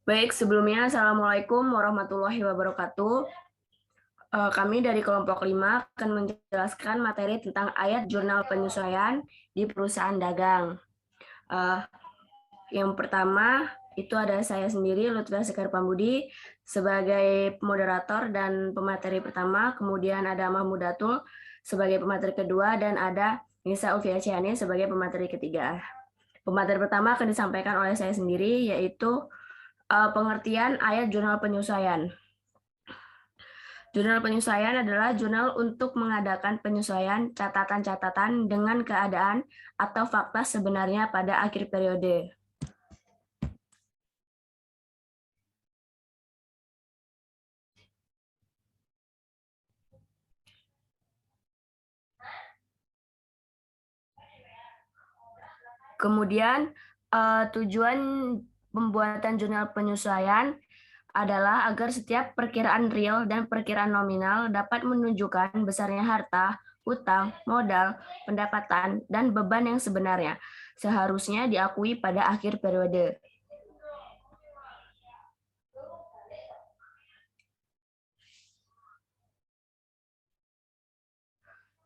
Baik, sebelumnya Assalamualaikum warahmatullahi wabarakatuh. Kami dari kelompok 5 akan menjelaskan materi tentang ayat jurnal penyesuaian di perusahaan dagang. Eh, Yang pertama itu ada saya sendiri, Lutfia Sekar Pambudi, sebagai moderator dan pemateri pertama, kemudian ada Mahmud Datul sebagai pemateri kedua, dan ada Nisa Ufiaciani sebagai pemateri ketiga. Pemateri pertama akan disampaikan oleh saya sendiri, yaitu pengertian ayat jurnal penyesuaian. Jurnal penyesuaian adalah jurnal untuk mengadakan penyesuaian catatan-catatan dengan keadaan atau fakta sebenarnya pada akhir periode. Kemudian tujuan pembuatan jurnal penyesuaian adalah agar setiap perkiraan real dan perkiraan nominal dapat menunjukkan besarnya harta, hutang, modal, pendapatan, dan beban yang sebenarnya seharusnya diakui pada akhir periode.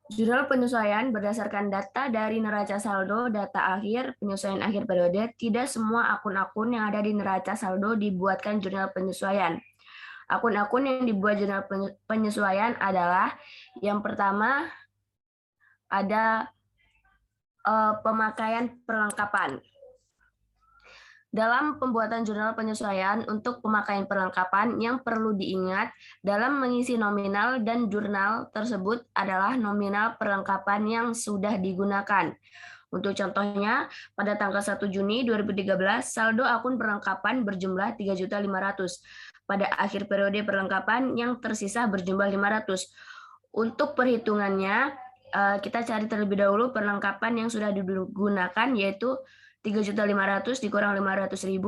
Jurnal penyesuaian berdasarkan data dari neraca saldo data akhir penyesuaian akhir periode. Tidak semua akun-akun yang ada di neraca saldo dibuatkan jurnal penyesuaian. Akun-akun yang dibuat jurnal penyesuaian adalah yang pertama ada pemakaian perlengkapan. Dalam pembuatan jurnal penyesuaian untuk pemakaian perlengkapan yang perlu diingat dalam mengisi nominal dan jurnal tersebut adalah nominal perlengkapan yang sudah digunakan. Untuk contohnya, pada tanggal 1 Juni 2013, saldo akun perlengkapan berjumlah 3.500.000. Pada akhir periode perlengkapan yang tersisa berjumlah 500. Untuk perhitungannya, kita cari terlebih dahulu perlengkapan yang sudah digunakan, yaitu 3.500.000 dikurang 500.000,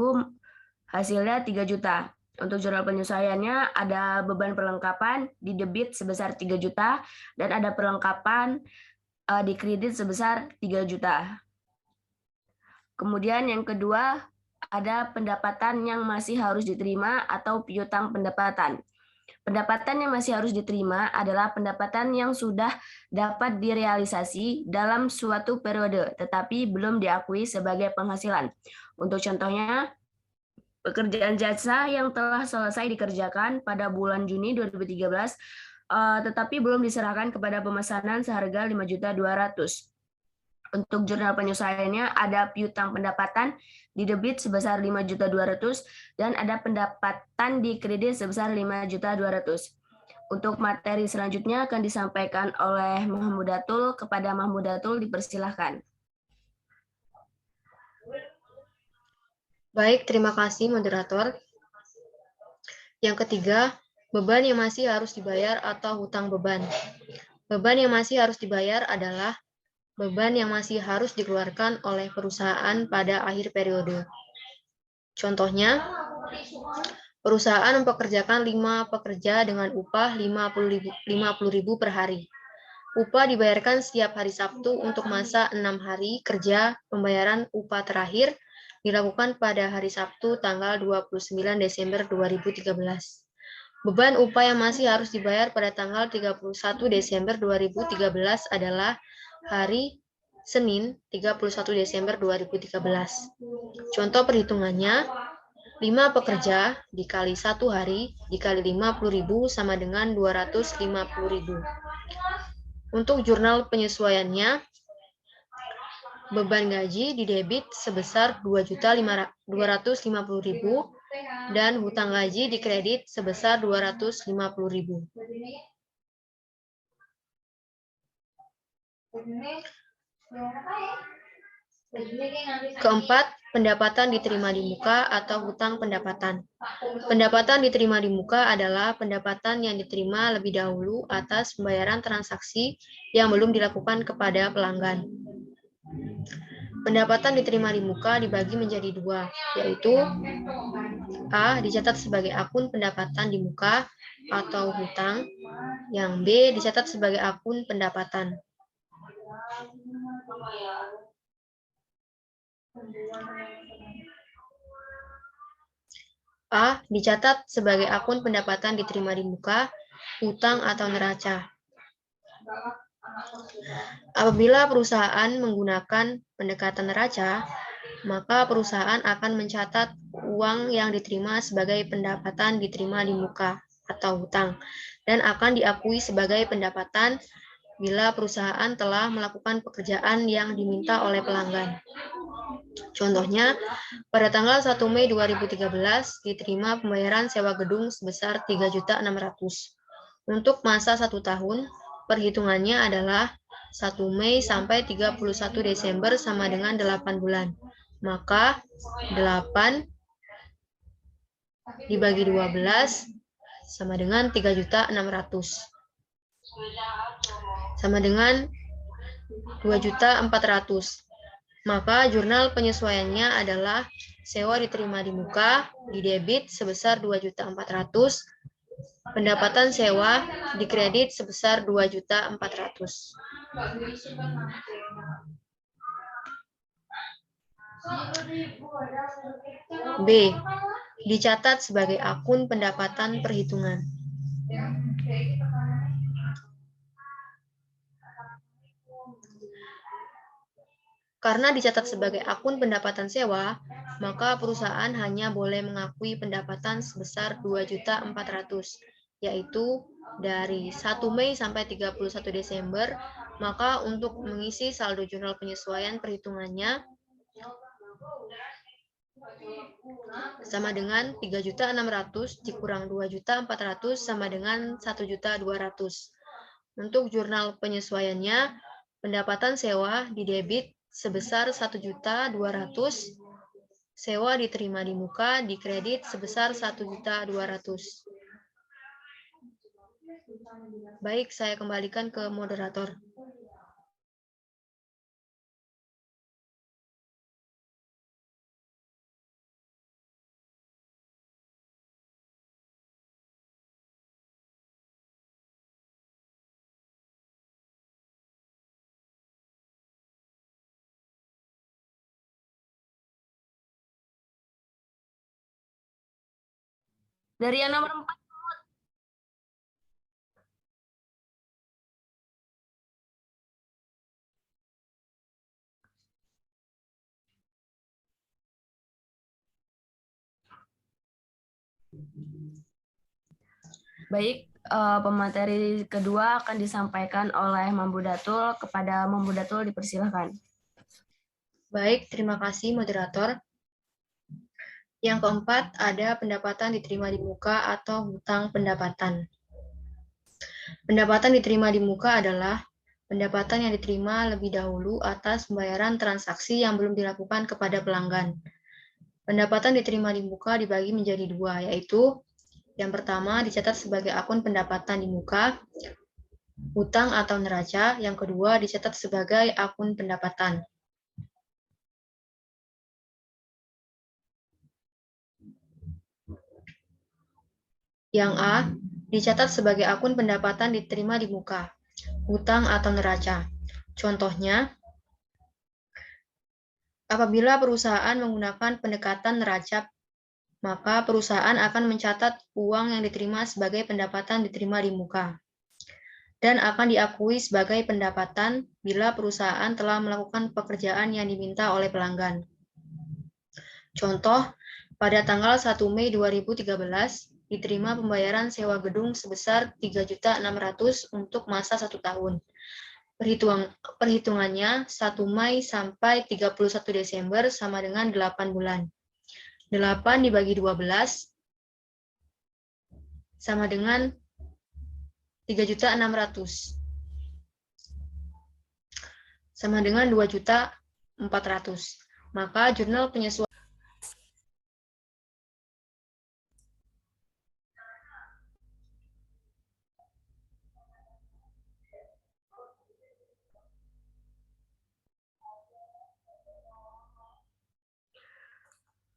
hasilnya 3 juta. Untuk jurnal penyesuaiannya ada beban perlengkapan di debit sebesar 3 juta dan ada perlengkapan di kredit sebesar 3 juta. Kemudian yang kedua ada pendapatan yang masih harus diterima atau piutang pendapatan. Pendapatan yang masih harus diterima adalah pendapatan yang sudah dapat direalisasi dalam suatu periode, tetapi belum diakui sebagai penghasilan. Untuk contohnya, pekerjaan jasa yang telah selesai dikerjakan pada bulan Juni 2013, tetapi belum diserahkan kepada pemesanan seharga 5.200.000. Untuk jurnal penyesuaiannya ada piutang pendapatan di debit sebesar 5.200.000 dan ada pendapatan di kredit sebesar 5.200.000. Untuk materi selanjutnya akan disampaikan oleh Mahmud Datul. Kepada Mahmud Datul dipersilahkan. Baik, terima kasih moderator. Yang ketiga, beban yang masih harus dibayar atau hutang beban. Beban yang masih harus dibayar adalah beban yang masih harus dikeluarkan oleh perusahaan pada akhir periode. Contohnya, perusahaan mempekerjakan 5 pekerja dengan upah 50.000 per hari. Upah dibayarkan setiap hari Sabtu untuk masa 6 hari kerja. Pembayaran upah terakhir dilakukan pada hari Sabtu tanggal 29 Desember 2013. Beban upah yang masih harus dibayar pada tanggal 31 Desember 2013 adalah hari Senin 31 Desember 2013. Contoh perhitungannya, 5 pekerja dikali 1 hari dikali 50.000 sama dengan 250.000. Untuk jurnal penyesuaiannya, beban gaji didebit sebesar 2.250.000 dan hutang gaji dikredit sebesar 250.000. Keempat, pendapatan diterima di muka atau hutang pendapatan. Pendapatan diterima di muka adalah pendapatan yang diterima lebih dahulu atas pembayaran transaksi yang belum dilakukan kepada pelanggan. Pendapatan diterima di muka dibagi menjadi dua, yaitu A. Dicatat sebagai akun pendapatan di muka atau hutang, yang B. Dicatat sebagai akun pendapatan. A. Dicatat sebagai akun pendapatan diterima di muka, hutang atau neraca. Apabila perusahaan menggunakan pendekatan neraca, maka perusahaan akan mencatat uang yang diterima sebagai pendapatan diterima di muka atau hutang dan akan diakui sebagai pendapatan bila perusahaan telah melakukan pekerjaan yang diminta oleh pelanggan. Contohnya, pada tanggal 1 Mei 2013 diterima pembayaran sewa gedung sebesar 3.600.000. Untuk masa 1 tahun, perhitungannya adalah 1 Mei sampai 31 Desember sama dengan 8 bulan. Maka 8 dibagi 12 sama dengan 3.600.000. Sama dengan 2.400.000. Maka jurnal penyesuaiannya adalah sewa diterima di muka, didebit sebesar 2.400.000, pendapatan sewa dikredit sebesar 2.400.000. B. Dicatat sebagai akun pendapatan perhitungan. Karena dicatat sebagai akun pendapatan sewa, maka perusahaan hanya boleh mengakui pendapatan sebesar 2.400.000, yaitu dari 1 Mei sampai 31 Desember, maka untuk mengisi saldo jurnal penyesuaian perhitungannya sama dengan 3.600.000 dikurang 2.400.000 sama dengan 1.200.000. Untuk jurnal penyesuaiannya, pendapatan sewa didebit sebesar 1.200.000, sewa diterima di muka dikredit sebesar 1.200.000. Baik, saya kembalikan ke moderator. Dari yang nomor 4. Baik, pemateri kedua akan disampaikan oleh Mambu Datul. Kepada Mambu Datul dipersilahkan. Baik, terima kasih moderator. Yang keempat, ada pendapatan diterima di muka atau hutang pendapatan. Pendapatan diterima di muka adalah pendapatan yang diterima lebih dahulu atas pembayaran transaksi yang belum dilakukan kepada pelanggan. Pendapatan diterima di muka dibagi menjadi dua, yaitu yang pertama dicatat sebagai akun pendapatan di muka, hutang atau neraca. Yang kedua dicatat sebagai akun pendapatan. Yang A, dicatat sebagai akun pendapatan diterima di muka, hutang atau neraca. Contohnya, apabila perusahaan menggunakan pendekatan neraca, maka perusahaan akan mencatat uang yang diterima sebagai pendapatan diterima di muka dan akan diakui sebagai pendapatan bila perusahaan telah melakukan pekerjaan yang diminta oleh pelanggan. Contoh, pada tanggal 1 Mei 2013, diterima pembayaran sewa gedung sebesar 3.600.000 untuk masa 1 tahun. Perhitungannya 1 Mei sampai 31 Desember sama dengan 8 bulan. 8 dibagi 12 sama dengan 3.600.000. Sama dengan 2.400.000. Maka jurnal penyesuaian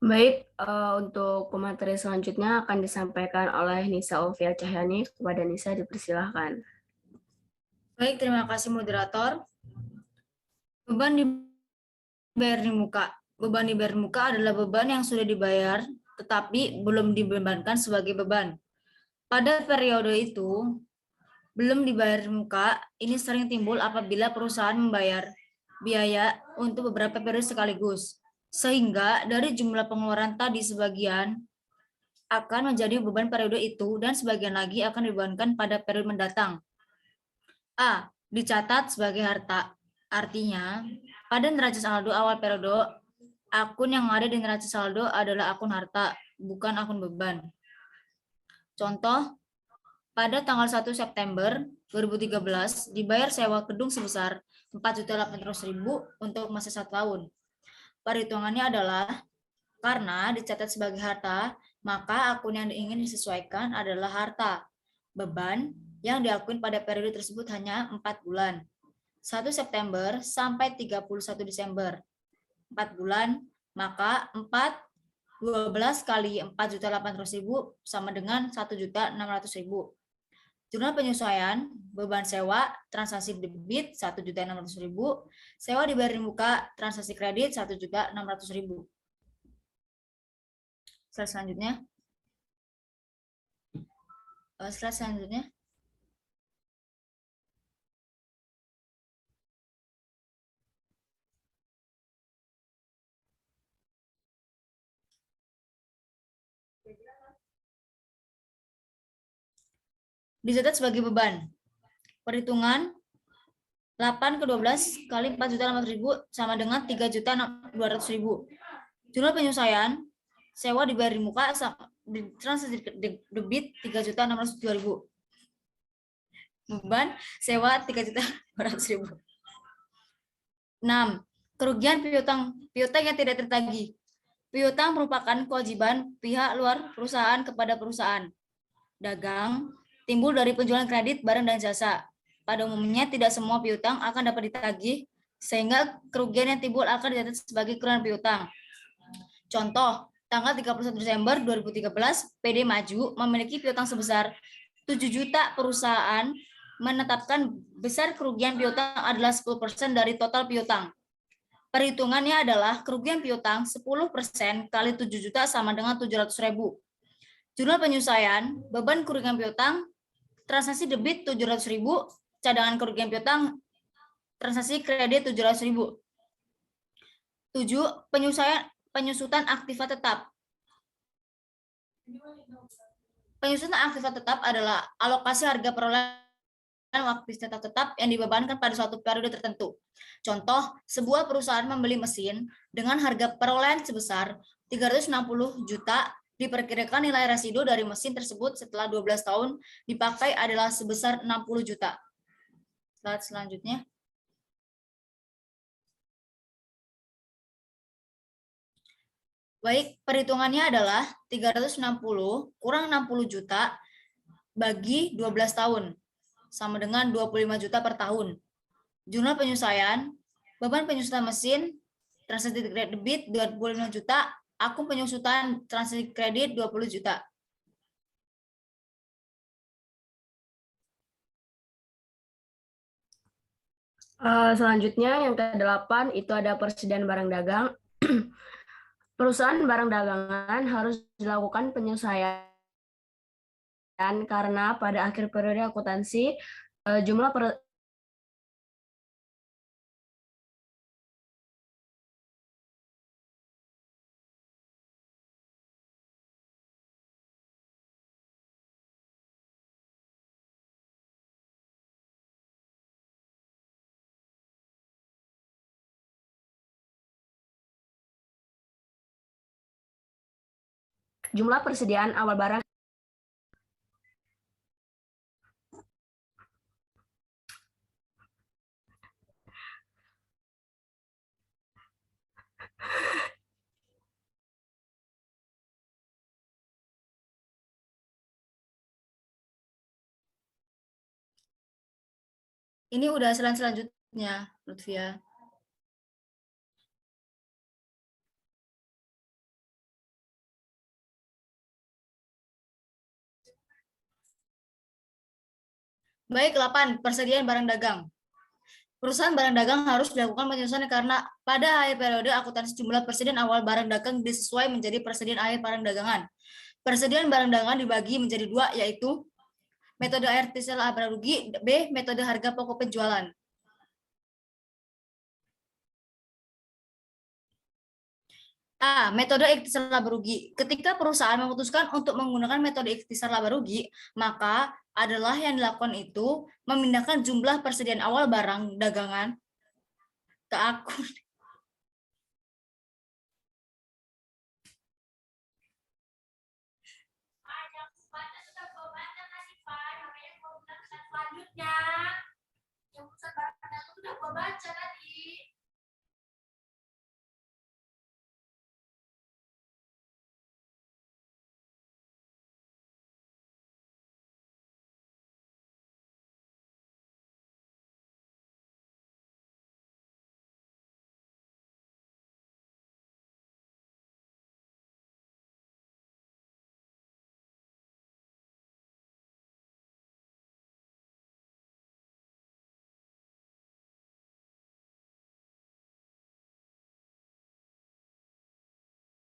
Baik, untuk pemateri selanjutnya akan disampaikan oleh Nisa Ovia Cahyani. Kepada Nisa dipersilahkan. Baik, terima kasih moderator. Beban dibayar di muka. Beban dibayar di muka adalah beban yang sudah dibayar tetapi belum dibebankan sebagai beban. Pada periode itu, belum dibayar muka, ini sering timbul apabila perusahaan membayar biaya untuk beberapa periode sekaligus. Sehingga dari jumlah pengeluaran tadi sebagian akan menjadi beban periode itu dan sebagian lagi akan dibebankan pada periode mendatang. A. Dicatat sebagai harta. Artinya, pada neraca saldo awal periode, akun yang ada di neraca saldo adalah akun harta, bukan akun beban. Contoh, pada tanggal 1 September 2013 dibayar sewa gedung sebesar 4.800.000 untuk masa 1 tahun. Perhitungannya adalah karena dicatat sebagai harta, maka akun yang ingin disesuaikan adalah harta. Beban yang diakui pada periode tersebut hanya 4 bulan. 1 September sampai 31 Desember. 4 bulan, maka 12 kali 4.800.000 sama dengan 1.600.000. Jurnal penyesuaian, beban sewa, transaksi debit 1.600.000, sewa dibayar di muka, transaksi kredit 1.600.000. Slide selanjutnya. Slide selanjutnya. Dicatat sebagai beban. Perhitungan 8 ke 12 kali 4.800.000 sama dengan 3.200.000. Jurnal penyesuaian, sewa dibayar di muka, transaksi debit 3.602.000. Beban sewa 3.200.000. 6. Kerugian piutang yang tidak tertagih. Piutang merupakan kewajiban pihak luar perusahaan kepada perusahaan dagang, timbul dari penjualan kredit barang dan jasa. Pada umumnya tidak semua piutang akan dapat ditagih, sehingga kerugian yang timbul akan dicatat sebagai kerugian piutang. Contoh, tanggal 31 Desember 2013, PD Maju memiliki piutang sebesar 7 juta. Perusahaan menetapkan besar kerugian piutang adalah 10% dari total piutang. Perhitungannya adalah kerugian piutang 10% kali 7 juta sama dengan 700.000. Jurnal penyesuaian, beban kerugian piutang, transaksi debit 700.000, cadangan kerugian piutang, transaksi kredit 700.000. 7. Penyusutan aktiva tetap. Penyusutan aktiva tetap adalah alokasi harga perolehan waktu tetap yang dibebankan pada suatu periode tertentu. Contoh, sebuah perusahaan membeli mesin dengan harga perolehan sebesar 360 juta, diperkirakan nilai residu dari mesin tersebut setelah 12 tahun dipakai adalah sebesar 60 juta. Slide selanjutnya. Baik, perhitungannya adalah 360 kurang 60 juta bagi 12 tahun, sama dengan 25 juta per tahun. Jurnal penyesuaian, beban penyusutan mesin, transaksi debit 25 juta, akun penyusutan transaksi kredit 20 juta. Selanjutnya yang ke-8 itu ada persediaan barang dagang. Perusahaan barang dagangan harus dilakukan penyesuaian karena pada akhir periode akuntansi jumlah persediaan awal barang Ini udah selanjutnya, Lutfia. Baik, 8. Persediaan barang dagang. Perusahaan barang dagang harus dilakukan penyusunan karena pada akhir periode akuntansi jumlah persediaan awal barang dagang disesuai menjadi persediaan akhir barang dagangan. Persediaan barang dagangan dibagi menjadi dua, yaitu metode artificial laba rugi, B. Metode harga pokok penjualan. A. Metode ikhtisar laba rugi. Ketika perusahaan memutuskan untuk menggunakan metode ikhtisar laba rugi, maka adalah yang dilakukan itu memindahkan jumlah persediaan awal barang dagangan ke akun. Selanjutnya, yang urusan barang dagang sudah gua baca.